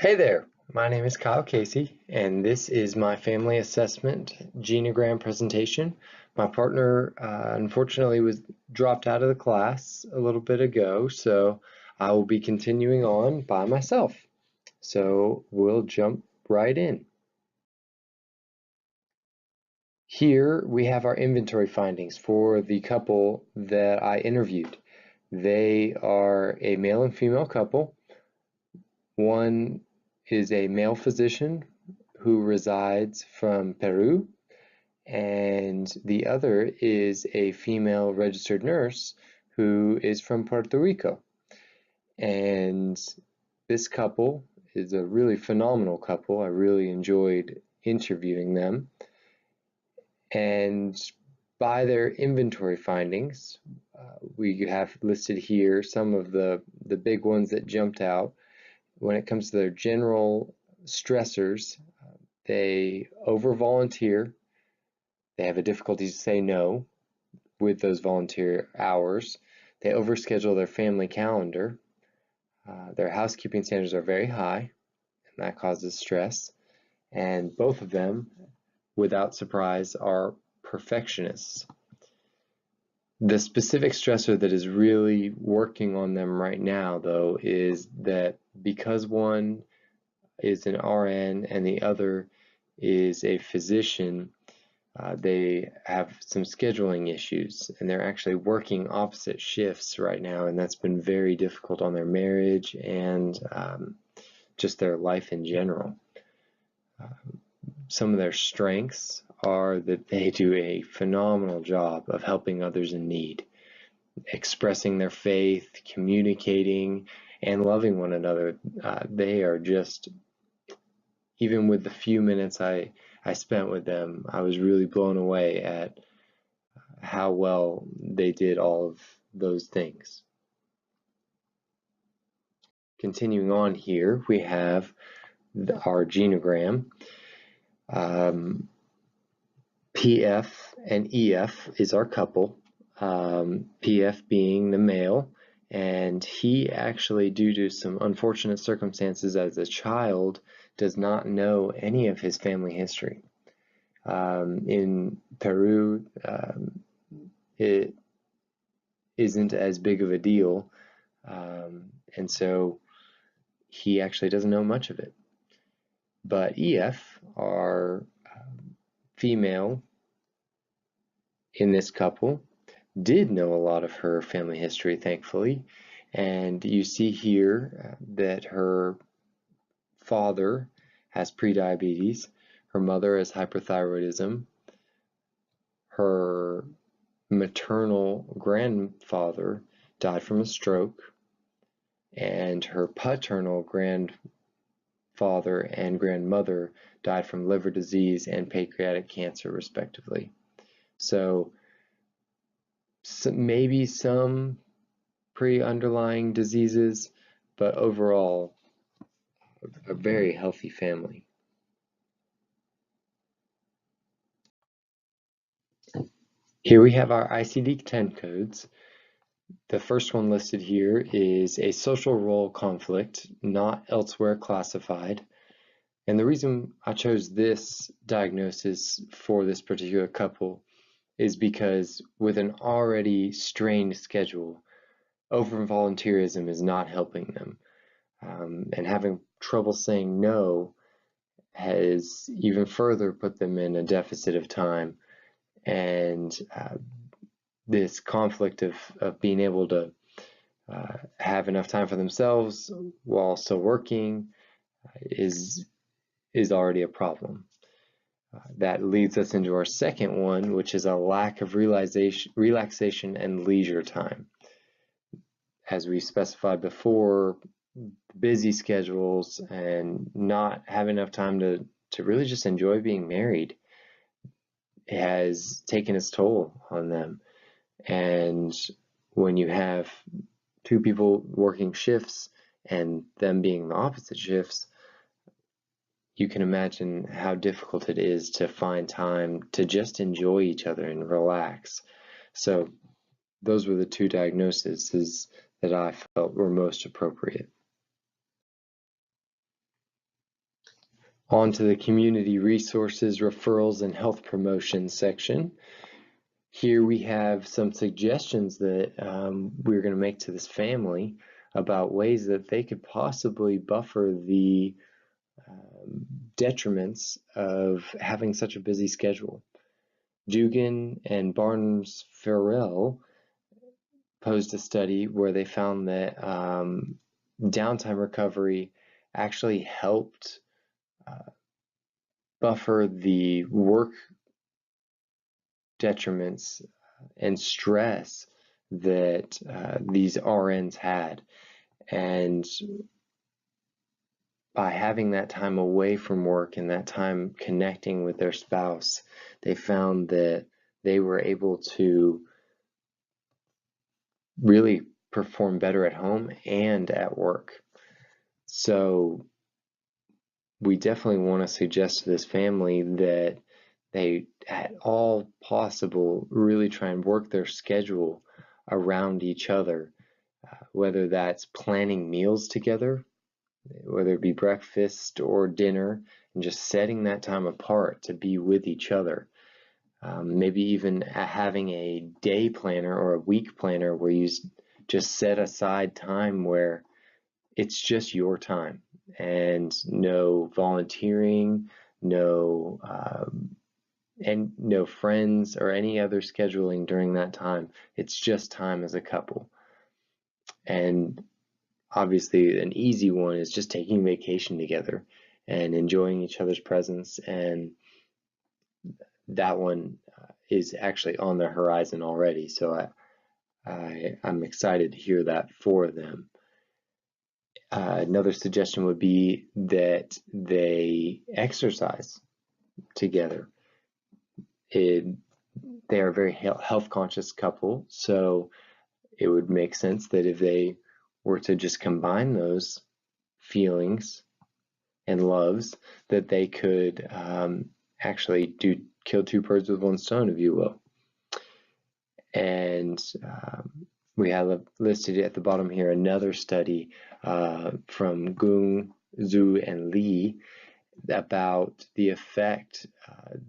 Hey there, my name is Kyle Casey, and this is my family assessment genogram presentation. My partner unfortunately was dropped out of the class a little bit ago, so I will be continuing on by myself. So we'll jump right in. Here we have our inventory findings for the couple that I interviewed. They are a male and female couple. One is a male physician who resides from Peru, and the other is a female registered nurse who is from Puerto Rico. And this couple is a really phenomenal couple. I really enjoyed interviewing them. And by their inventory findings, we have listed here some of the big ones that jumped out. When it comes to their general stressors, they over-volunteer. They have a difficulty to say no with those volunteer hours. They overschedule their family calendar. Their housekeeping standards are very high, and that causes stress. And both of them, without surprise, are perfectionists. The specific stressor that is really working on them right now, though, is that because one is an RN and the other is a physician, they have some scheduling issues, and they're actually working opposite shifts right now, and that's been very difficult on their marriage and just their life in general. Some of their strengths are that they do a phenomenal job of helping others in need, expressing their faith, communicating, and loving one another. They are just, even with the few minutes I spent with them, I was really blown away at how well they did all of those things. Continuing on here, we have our genogram. PF and EF is our couple, PF being the male, and he actually, due to some unfortunate circumstances as a child, does not know any of his family history. In Peru, it isn't as big of a deal, and so he actually doesn't know much of it. But EF, our female in this couple, did know a lot of her family history, thankfully, and you see here that her father has prediabetes, her mother has hyperthyroidism, her maternal grandfather died from a stroke, and her paternal grandfather and grandmother died from liver disease and pancreatic cancer, respectively. So maybe some pre-underlying diseases, but overall, a very healthy family. Here we have our ICD-10 codes. The first one listed here is a social role conflict, not elsewhere classified. And the reason I chose this diagnosis for this particular couple is because with an already strained schedule, over-volunteerism is not helping them. And having trouble saying no has even further put them in a deficit of time. And this conflict of being able to have enough time for themselves while still working is already a problem. That leads us into our second one, which is a lack of relaxation and leisure time. As we specified before, busy schedules and not having enough time to really just enjoy being married has taken its toll on them. And when you have two people working shifts and them being the opposite shifts, you can imagine how difficult it is to find time to just enjoy each other and relax. So those were the two diagnoses that I felt were most appropriate. On to the community resources, referrals, and health promotion section. Here we have some suggestions that we're going to make to this family about ways that they could possibly buffer the detriments of having such a busy schedule. Dugan and Barnes-Farrell posed a study where they found that downtime recovery actually helped buffer the work detriments and stress that these RNs had. And by having that time away from work and that time connecting with their spouse, they found that they were able to really perform better at home and at work. So we definitely want to suggest to this family that they, at all possible, really try and work their schedule around each other, whether that's planning meals together, whether it be breakfast or dinner, and just setting that time apart to be with each other. Maybe even having a day planner or a week planner where you just set aside time where it's just your time and no volunteering, no friends or any other scheduling during that time. It's just time as a couple. And obviously an easy one is just taking vacation together and enjoying each other's presence, and that one is actually on the horizon already, so I'm excited to hear that for them. Another suggestion would be that they exercise together. They are a very health conscious couple, so it would make sense that if they were to just combine those feelings and loves, that they could actually kill two birds with one stone, if you will. And we have listed at the bottom here another study from Gung, Zhu, and Li about the effect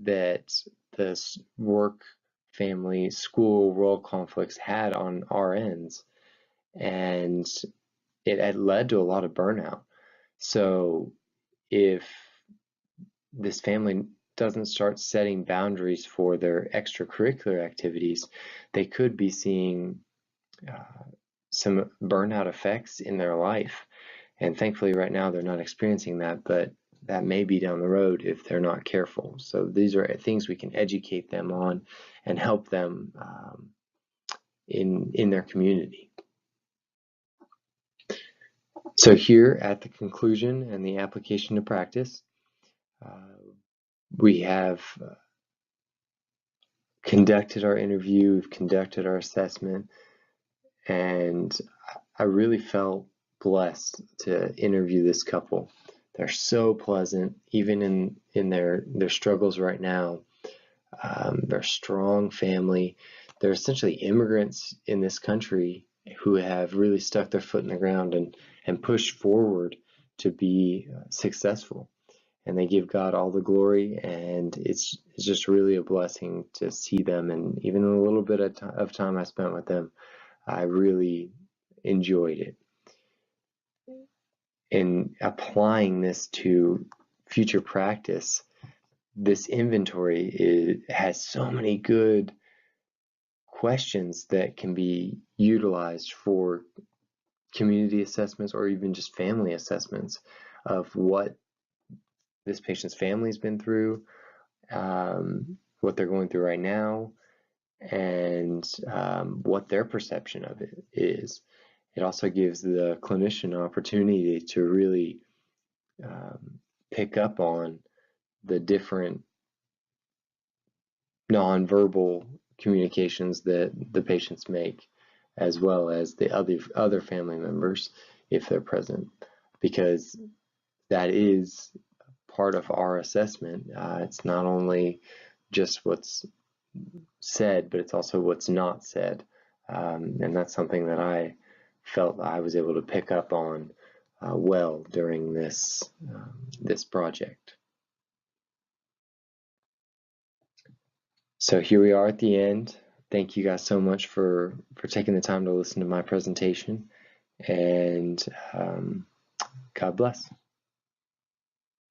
that this work, family, school role conflicts had on RNs, and it had led to a lot of burnout. So if this family doesn't start setting boundaries for their extracurricular activities, they could be seeing some burnout effects in their life. And thankfully right now they're not experiencing that, but that may be down the road if they're not careful. So these are things we can educate them on and help them in their community. So here at the conclusion and the application to practice, we have conducted our interview, we've conducted our assessment, and I really felt blessed to interview this couple. They're so pleasant, even in their struggles right now. They're a strong family. They're essentially immigrants in this country who have really stuck their foot in the ground and pushed forward to be successful. And they give God all the glory, and it's just really a blessing to see them. And even a little bit of time I spent with them, I really enjoyed it. In applying this to future practice, this inventory has so many good questions that can be utilized for community assessments or even just family assessments of what this patient's family's been through, what they're going through right now, and what their perception of it is. It also gives the clinician an opportunity to really pick up on the different nonverbal communications that the patients make, as well as the other family members if they're present, because that is part of our assessment. It's not only just what's said, but it's also what's not said, and that's something that I felt I was able to pick up on well during this project. So here we are at the end. Thank you guys so much for taking the time to listen to my presentation, and God bless.